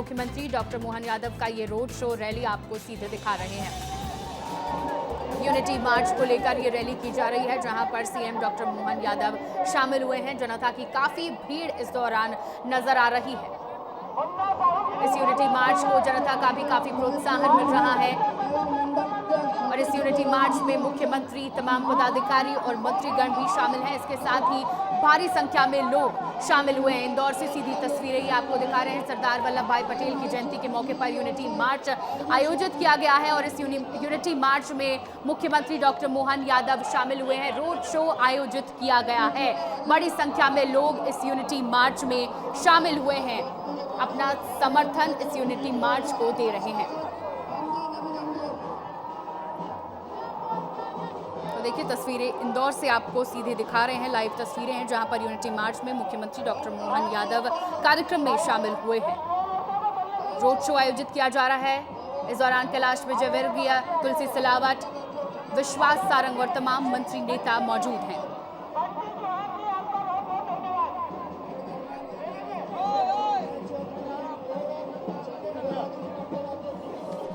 मुख्यमंत्री डॉक्टर मोहन यादव का ये रोड शो रैली आपको सीधे दिखा रहे हैं। यूनिटी मार्च को लेकर ये रैली की जा रही है, जहां पर सीएम डॉक्टर मोहन यादव शामिल हुए हैं। जनता की काफी भीड़ इस दौरान नजर आ रही है। इस यूनिटी मार्च को जनता का भी काफी प्रोत्साहन मिल रहा है और इस यूनिटी मार्च में मुख्यमंत्री, तमाम पदाधिकारी और मंत्रीगण भी शामिल हैं। इसके साथ ही भारी संख्या में लोग शामिल हुए हैं। इंदौर से सीधी तस्वीरें ही आपको दिखा रहे हैं। सरदार वल्लभ भाई पटेल की जयंती के मौके पर यूनिटी मार्च आयोजित किया गया है और इस यूनिटी मार्च में मुख्यमंत्री डॉक्टर मोहन यादव शामिल हुए हैं। रोड शो आयोजित किया गया है। बड़ी संख्या में लोग इस यूनिटी मार्च में शामिल हुए हैं, अपना समर्थन इस यूनिटी मार्च को दे रहे हैं। देखिए तस्वीरें इंदौर से आपको सीधे दिखा रहे हैं, लाइव तस्वीरें हैं जहां पर यूनिटी मार्च में मुख्यमंत्री डॉक्टर मोहन यादव कार्यक्रम में शामिल हुए हैं। रोड शो आयोजित किया जा रहा है। इस दौरान कैलाश विजयवर्गीय, तुलसी सिलावट, विश्वास सारंग और तमाम मंत्री नेता मौजूद हैं।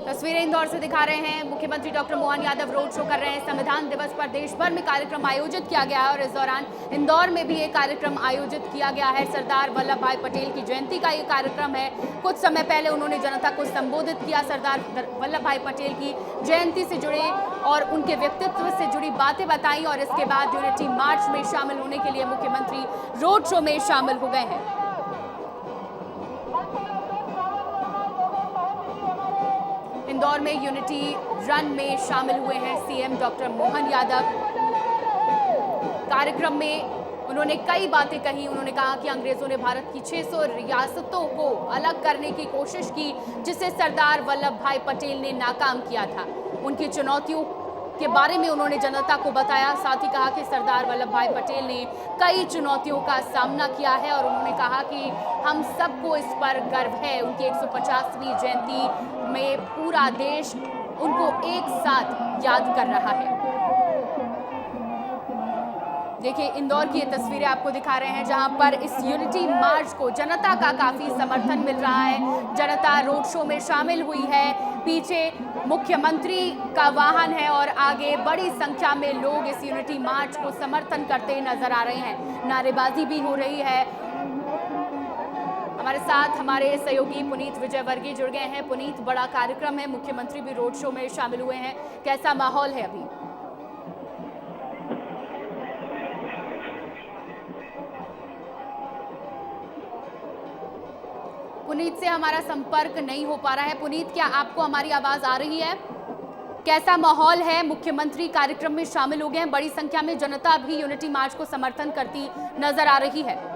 तस्वीरें इंदौर से दिखा रहे हैं। मुख्यमंत्री doctor Mohan Yadav road show कर रहे हैं। संविधान दिवस पर देश भर में कार्यक्रम आयोजित किया गया है और इस दौरान इंदौर में भी एक कार्यक्रम आयोजित किया गया है। सरदार वल्लभ भाई पटेल की जयंती का ये कार्यक्रम है। कुछ समय पहले उन्होंने जनता को संबोधित किया। सरदार वल्लभ भाई पटेल की जयंती से जुड़े और उनके व्यक्तित्व से जुड़ी बातें बताई और इसके बाद यूनिटी मार्च में शामिल होने के लिए मुख्यमंत्री रोड शो में शामिल हो गए हैं। इंदौर में यूनिटी रन में शामिल हुए हैं सीएम डॉक्टर मोहन यादव। कार्यक्रम में उन्होंने कई बातें कही। उन्होंने कहा कि अंग्रेजों ने भारत की 600 रियासतों को अलग करने की कोशिश की, जिसे सरदार वल्लभ भाई पटेल ने नाकाम किया था। उनकी चुनौतियों के बारे में उन्होंने जनता को बताया। साथ ही कहा कि सरदार वल्लभ भाई पटेल ने कई चुनौतियों का सामना किया है और उन्होंने कहा कि हम सबको इस पर गर्व है। उनकी 150वीं जयंती में पूरा देश उनको एक साथ याद कर रहा है। देखिए इंदौर की ये तस्वीरें आपको दिखा रहे हैं जहां पर इस यूनिटी मार्च को जनता का काफी समर्थन मिल रहा है। जनता रोड शो में शामिल हुई है। पीछे मुख्यमंत्री का वाहन है और आगे बड़ी संख्या में लोग इस यूनिटी मार्च को समर्थन करते नजर आ रहे हैं। नारेबाजी भी हो रही है। हमारे साथ हमारे सहयोगी पुनीत विजयवर्गीय जुड़ गए हैं। पुनीत, बड़ा कार्यक्रम है, मुख्यमंत्री भी रोड शो में शामिल हुए हैं, कैसा माहौल है अभी? पुनीत से हमारा संपर्क नहीं हो पा रहा है। पुनीत, क्या आपको हमारी आवाज आ रही है? कैसा माहौल है? मुख्यमंत्री कार्यक्रम में शामिल हो गए हैं, बड़ी संख्या में जनता भी यूनिटी मार्च को समर्थन करती नजर आ रही है।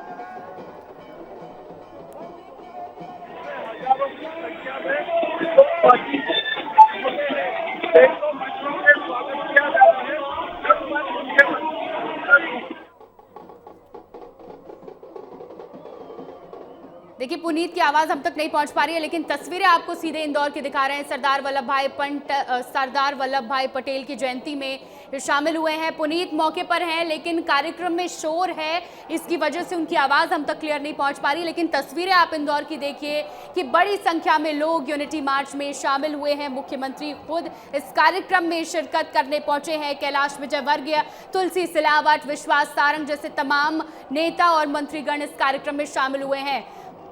देखिए पुनीत की आवाज हम तक नहीं पहुंच पा रही है, लेकिन तस्वीरें आपको सीधे इंदौर की दिखा रहे हैं। सरदार वल्लभ भाई पटेल की जयंती में शामिल हुए हैं। पुनीत मौके पर हैं, लेकिन कार्यक्रम में शोर है, इसकी वजह से उनकी आवाज हम तक क्लियर नहीं पहुंच पा रही। लेकिन तस्वीरें आप इंदौर की देखिए कि बड़ी संख्या में लोग यूनिटी मार्च में शामिल हुए हैं। मुख्यमंत्री खुद इस कार्यक्रम में शिरकत करने पहुंचे हैं। कैलाश विजयवर्गीय, तुलसी सिलावट, विश्वास सारंग जैसे तमाम नेता और मंत्रीगण इस कार्यक्रम में शामिल हुए हैं।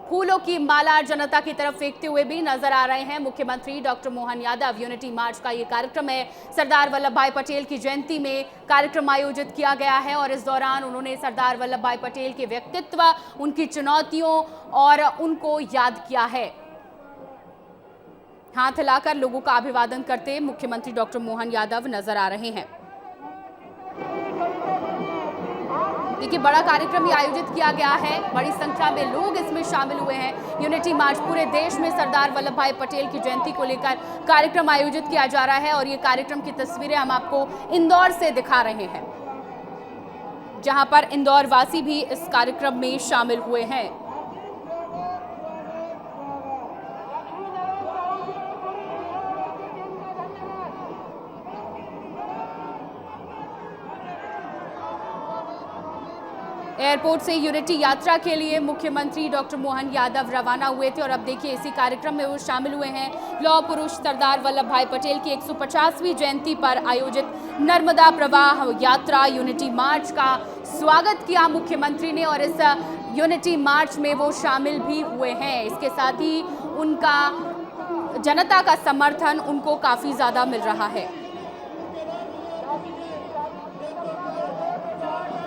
फूलों की माला जनता की तरफ फेंकते हुए भी नजर आ रहे हैं मुख्यमंत्री डॉक्टर मोहन यादव। यूनिटी मार्च का ये कार्यक्रम है। सरदार वल्लभ भाई पटेल की जयंती में कार्यक्रम आयोजित किया गया है और इस दौरान उन्होंने सरदार वल्लभ भाई पटेल के व्यक्तित्व, उनकी चुनौतियों और उनको याद किया है। हाथ हिलाकर लोगों का अभिवादन करते मुख्यमंत्री डॉक्टर मोहन यादव नजर आ रहे हैं। देखिए बड़ा कार्यक्रम भी आयोजित किया गया है, बड़ी संख्या में लोग इसमें शामिल हुए हैं। यूनिटी मार्च पूरे देश में सरदार वल्लभ भाई पटेल की जयंती को लेकर कार्यक्रम आयोजित किया जा रहा है और ये कार्यक्रम की तस्वीरें हम आपको इंदौर से दिखा रहे हैं, जहां पर इंदौर वासी भी इस कार्यक्रम में शामिल हुए हैं। एयरपोर्ट से यूनिटी यात्रा के लिए मुख्यमंत्री डॉक्टर मोहन यादव रवाना हुए थे और अब देखिए इसी कार्यक्रम में वो शामिल हुए हैं। लौह पुरुष सरदार वल्लभ भाई पटेल की 150वीं जयंती पर आयोजित नर्मदा प्रवाह यात्रा यूनिटी मार्च का स्वागत किया मुख्यमंत्री ने और इस यूनिटी मार्च में वो शामिल भी हुए हैं। इसके साथ ही उनका जनता का समर्थन उनको काफ़ी ज़्यादा मिल रहा है।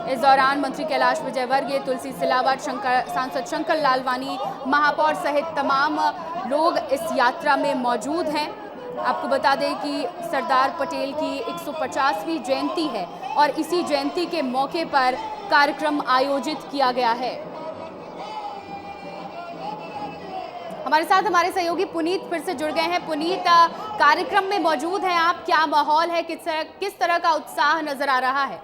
इस दौरान मंत्री कैलाश विजयवर्गीय, तुलसी सिलावट, सांसद शंकर लालवानी, महापौर सहित तमाम लोग इस यात्रा में मौजूद हैं। आपको बता दें कि सरदार पटेल की 150वीं जयंती है और इसी जयंती के मौके पर कार्यक्रम आयोजित किया गया है। हमारे साथ हमारे सहयोगी पुनीत फिर से जुड़ गए हैं। पुनीत, कार्यक्रम में मौजूद हैं आप, क्या माहौल है, किस तरह का उत्साह नजर आ रहा है?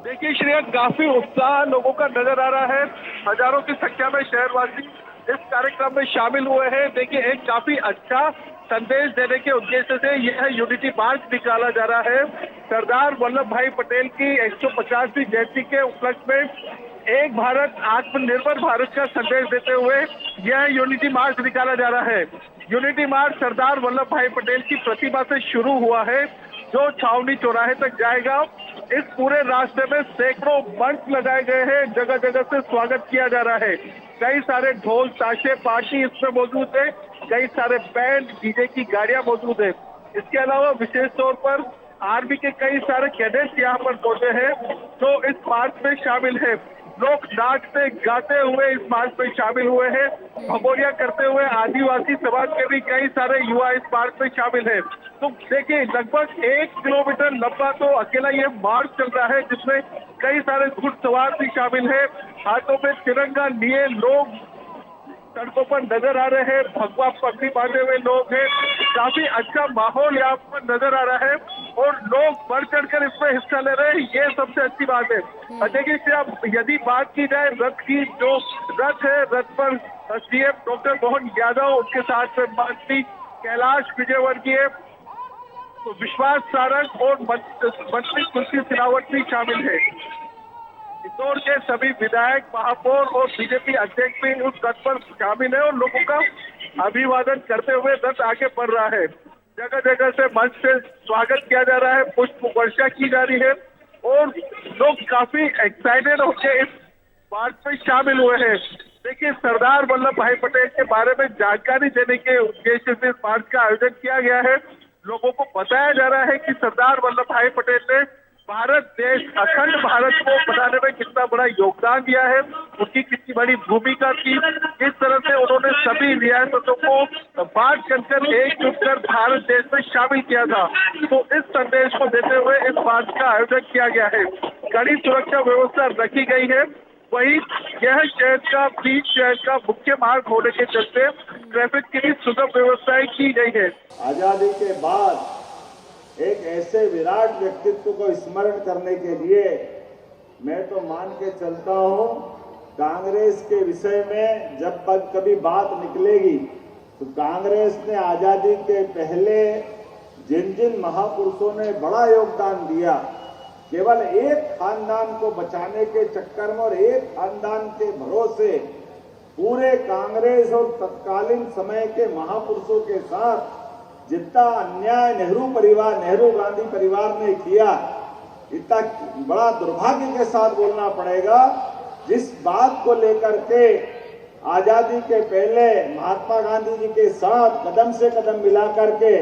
देखिए श्रेया, काफी उत्साह लोगों का नजर आ रहा है। हजारों की संख्या में शहरवासी इस कार्यक्रम में शामिल हुए हैं। देखिए एक काफी अच्छा संदेश देने के उद्देश्य से यह यूनिटी मार्च निकाला जा रहा है। सरदार वल्लभ भाई पटेल की 150वीं जयंती के उपलक्ष्य में एक भारत आत्मनिर्भर भारत का संदेश देते हुए यह यूनिटी मार्च निकाला जा रहा है। यूनिटी मार्च सरदार वल्लभ भाई पटेल की प्रतिमा से शुरू हुआ है जो छावनी चौराहे तक जाएगा। इस पूरे रास्ते में सैकड़ों मंच लगाए गए हैं, जगह जगह से स्वागत किया जा रहा है। कई सारे ढोल ताशे पार्टी इसमें मौजूद है, कई सारे बैंड डीजे की गाड़ियां मौजूद है। इसके अलावा विशेष तौर पर आर्मी के कई सारे कैडेट्स यहाँ पर पहुंचे हैं जो इस मार्च में शामिल है। लोग नाचते गाते हुए इस मार्च में शामिल हुए हैं। भगोरिया करते हुए आदिवासी समाज के भी कई सारे युवा इस मार्च में शामिल हैं। तो देखिए लगभग 1 किलोमीटर लंबा तो अकेला ये मार्च चल रहा है जिसमें कई सारे घुड़सवार भी शामिल हैं। हाथों में तिरंगा लिए लोग सड़कों पर नजर आ रहे हैं, भगवा पगड़ी बांधे हुए लोग हैं। काफी अच्छा माहौल यहाँ पर नजर आ रहा है और लोग बढ़ चढ़ कर इसमें हिस्सा ले रहे हैं, ये सबसे अच्छी बात है। देखिए यदि बात की जाए रथ की, जो रथ है रथ पर सीएम डॉक्टर मोहन यादव, उनके साथ में मंत्री कैलाश विजयवर्गीय, विश्वास सारंग और मंत्री तुलसी सिलावट भी शामिल है। इंदौर के सभी विधायक, महापौर और बीजेपी अध्यक्ष भी उस रथ पर शामिल है और लोगों का अभिवादन करते हुए रथ आगे बढ़ रहा है। जगह जगह से मंच से स्वागत किया जा रहा है, पुष्प वर्षा की जा रही है और लोग काफी एक्साइटेड होकर इस मार्च में शामिल हुए हैं। देखिए सरदार वल्लभ भाई पटेल के बारे में जानकारी देने के उद्देश्य से इस मार्च का आयोजन किया गया है। लोगों को बताया जा रहा है कि सरदार वल्लभ भाई पटेल ने भारत देश, अखंड भारत को बनाने में कितना बड़ा योगदान दिया है, उनकी कितनी बड़ी भूमिका थी, किस तरह से उन्होंने सभी रियासतों को बांट कर एकजुट कर भारत देश में शामिल किया था। तो इस संदेश को देते हुए इस मार्च का आयोजन किया गया है। कड़ी सुरक्षा व्यवस्था रखी गई है। वही यह शहर का बीच शहर का मुख्य मार्ग होने के चलते ट्रैफिक की भी सुगम व्यवस्थाएं की गई है। आजादी के बाद एक ऐसे विराट व्यक्तित्व को स्मरण करने के लिए मैं तो मान के चलता हूं, कांग्रेस के विषय में जब कभी बात निकलेगी तो कांग्रेस ने आजादी के पहले जिन जिन महापुरुषों ने बड़ा योगदान दिया, केवल एक खानदान को बचाने के चक्कर में और एक खानदान के भरोसे पूरे कांग्रेस और तत्कालीन समय के महापुरुषों के साथ जितना अन्याय नेहरू परिवार, नेहरू गांधी परिवार ने किया, इतना बड़ा दुर्भाग्य के साथ बोलना पड़ेगा। जिस बात को लेकर के आजादी के पहले महात्मा गांधी जी के साथ कदम से कदम मिला करके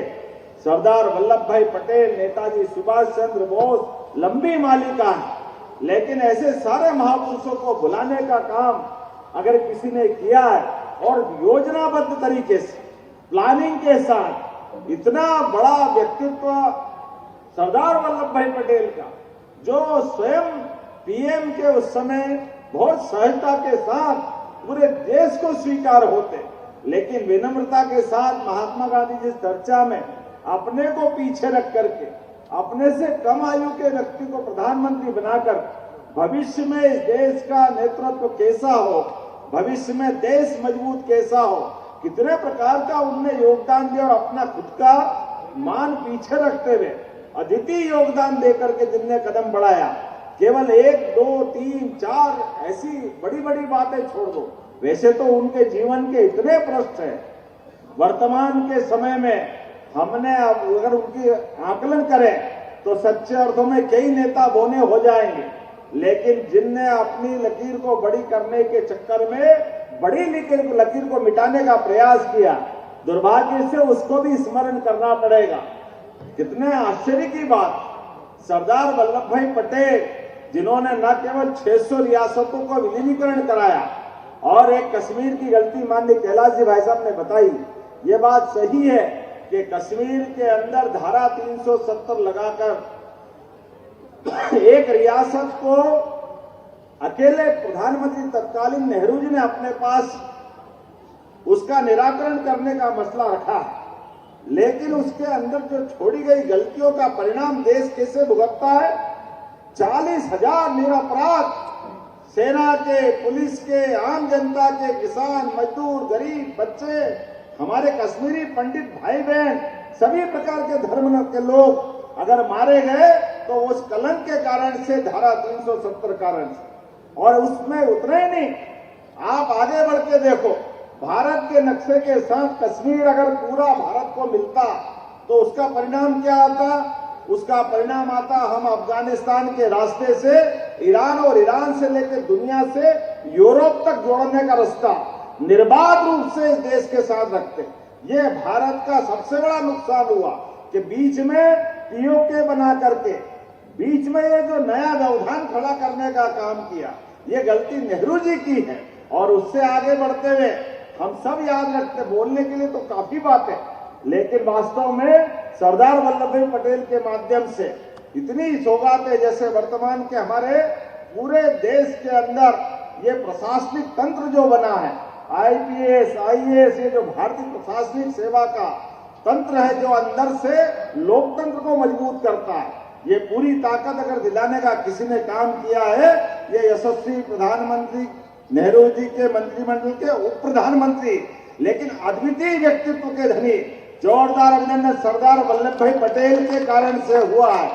सरदार वल्लभ भाई पटेल, नेताजी सुभाष चंद्र बोस, लंबी मालिका है, लेकिन ऐसे सारे महापुरुषों को बुलाने का काम अगर किसी ने किया है और योजनाबद्ध तरीके से प्लानिंग के साथ इतना बड़ा व्यक्तित्व सरदार वल्लभ भाई पटेल का, जो स्वयं पीएम के उस समय बहुत सहजता के साथ पूरे देश को स्वीकार होते, लेकिन विनम्रता के साथ महात्मा गांधी जिस चर्चा में अपने को पीछे रख करके अपने से कम आयु के व्यक्ति को प्रधानमंत्री बनाकर भविष्य में इस देश का नेतृत्व कैसा हो, भविष्य में देश मजबूत कैसा हो, कितने प्रकार का उनने योगदान दिया और अपना खुद का मान पीछे रखते हुए अद्वितीय योगदान देकर के जिनने कदम बढ़ाया, केवल 1, 2, 3, 4 ऐसी बड़ी बड़ी बातें छोड़ दो। वैसे तो उनके जीवन के इतने प्रश्न हैं। वर्तमान के समय में हमने अब अगर उनकी आकलन करें तो सच्चे अर्थों में कई नेता बोने हो जाएंगे, लेकिन जिनने अपनी लकीर को बड़ी करने के चक्कर में बड़ी लकीर को मिटाने का प्रयास किया, दुर्भाग्य से उसको भी स्मरण करना पड़ेगा। कितने आश्चर्य की बात, सरदार वल्लभ भाई पटेल जिन्होंने न केवल 600 रियासतों को विलीनीकरण कराया और एक कश्मीर की गलती माननीय कैलाश जी भाई साहब ने बताई, ये बात सही है कि कश्मीर के अंदर धारा 370 लगाकर एक रियासत को अकेले प्रधानमंत्री तत्कालीन नेहरू जी ने अपने पास उसका निराकरण करने का मसला रखा है, लेकिन उसके अंदर जो छोड़ी गई गलतियों का परिणाम देश कैसे भुगतता है। 40,000 निरपराध सेना के, पुलिस के, आम जनता के, किसान, मजदूर, गरीब, बच्चे, हमारे कश्मीरी पंडित भाई बहन, सभी प्रकार के धर्म के लोग अगर मारे गए तो उस कलंक के कारण से, धारा 370 कारण से। और उसमें उतरे नहीं, आप आगे बढ़ के देखो, भारत के नक्शे के साथ कश्मीर अगर पूरा भारत को मिलता तो उसका परिणाम क्या आता। उसका परिणाम आता हम अफगानिस्तान के रास्ते से ईरान और ईरान से लेकर दुनिया से यूरोप तक जोड़ने का रास्ता निर्बाध रूप से इस देश के साथ रखते। ये भारत का सबसे बड़ा नुकसान हुआ कि बीच में पीओके बना करके बीच में ये जो नया व्यवधान खड़ा करने का काम किया, ये गलती नेहरू जी की है। और उससे आगे बढ़ते हुए हम सब याद रखते, बोलने के लिए तो काफी बातें, लेकिन वास्तव में सरदार वल्लभ भाई पटेल के माध्यम से इतनी सौगातें, जैसे वर्तमान के हमारे पूरे देश के अंदर ये प्रशासनिक तंत्र जो बना है, IPS, IAS, ये जो भारतीय प्रशासनिक सेवा का तंत्र है जो अंदर से लोकतंत्र को मजबूत करता है, ये पूरी ताकत अगर दिलाने का किसी ने काम किया है, ये यशस्वी प्रधानमंत्री नेहरू जी के मंत्रिमंडल के उप प्रधानमंत्री, लेकिन अद्वितीय व्यक्तित्व के धनी जोरदार अभिनंदन सरदार वल्लभ भाई पटेल के कारण से हुआ है।